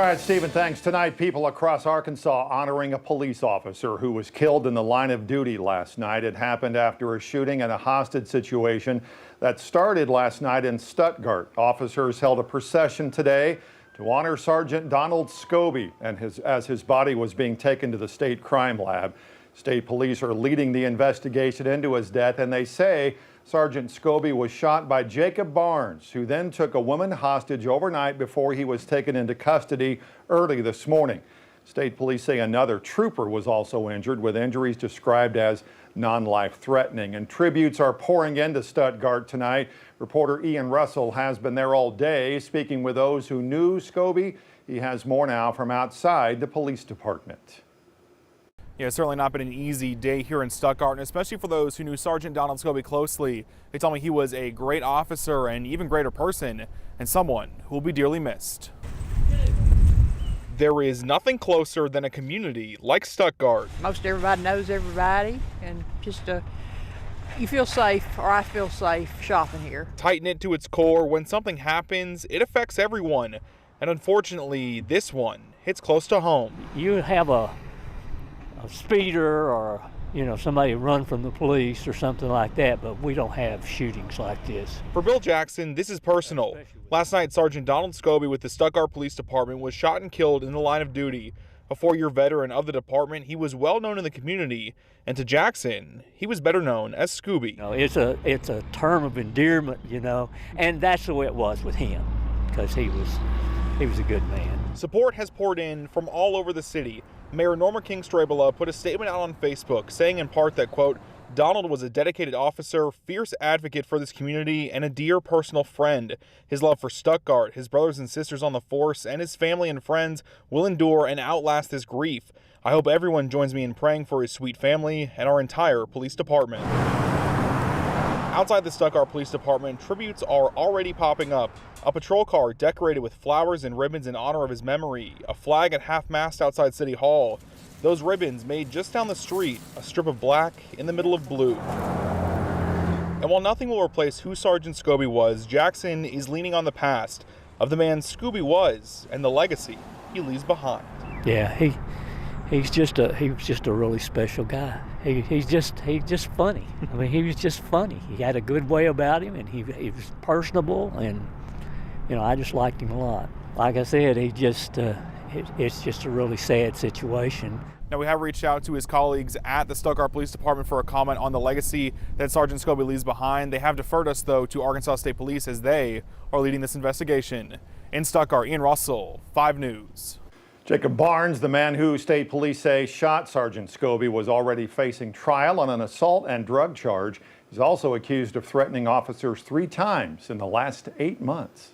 All right, Stephen, thanks. Tonight, people across Arkansas honoring a police officer who was killed in the line of duty last night. It happened after a shooting and a hostage situation that started last night in Stuttgart. Officers held a procession today to honor Sergeant Donald Scoby as his body was being taken to the state crime lab. State police are leading the investigation into his death, and they say Sergeant Scoby was shot by Jacob Barnes, who then took a woman hostage overnight before he was taken into custody early this morning. State police say another trooper was also injured, with injuries described as non-life-threatening. And tributes are pouring into Stuttgart tonight. Reporter Ian Russell has been there all day, speaking with those who knew Scoby. He has more now from outside the police department. Yeah, it's certainly not been an easy day here in Stuttgart, and especially for those who knew Sergeant Donald Scoby closely. They tell me he was a great officer and even greater person, and someone who will be dearly missed. There is nothing closer than a community like Stuttgart. Most everybody knows everybody, and just you feel safe, or I feel safe shopping here. Tight-knit to its core, when something happens, it affects everyone. And unfortunately, this one hits close to home. You have a speeder or somebody run from the police or something like that, but we don't have shootings like this. For Bill Jackson, this is personal. Last night, Sergeant Donald Scoby with the Stuttgart Police Department was shot and killed in the line of duty. A 4-year veteran of the department, he was well known in the community, and to Jackson, he was better known as Scooby. It's a term of endearment, and that's the way it was with him, because he was a good man. Support has poured in from all over the city. Mayor Norma King Strabala put a statement out on Facebook saying in part that, quote, Donald was a dedicated officer, fierce advocate for this community, and a dear personal friend. His love for Stuttgart, his brothers and sisters on the force, and his family and friends will endure and outlast this grief. I hope everyone joins me in praying for his sweet family and our entire police department. Outside the Stuttgart Police Department, tributes are already popping up. A patrol car decorated with flowers and ribbons in honor of his memory, a flag at half-mast outside City Hall. Those ribbons made just down the street, a strip of black in the middle of blue. And while nothing will replace who Sergeant Scoby was, Jackson is leaning on the past of the man Scooby was and the legacy he leaves behind. Yeah, he was just a really special guy. He's just funny. I mean, he was just funny. He had a good way about him, and he was personable, and I just liked him a lot. Like I said, it's just a really sad situation. Now, we have reached out to his colleagues at the Stuttgart Police Department for a comment on the legacy that Sergeant Scoby leaves behind. They have deferred us, though, to Arkansas State Police as they are leading this investigation. In Stuttgart, Ian Russell, 5 News. Jacob Barnes, the man who state police say shot Sergeant Scoby, was already facing trial on an assault and drug charge. He's also accused of threatening officers 3 times in the last 8 months.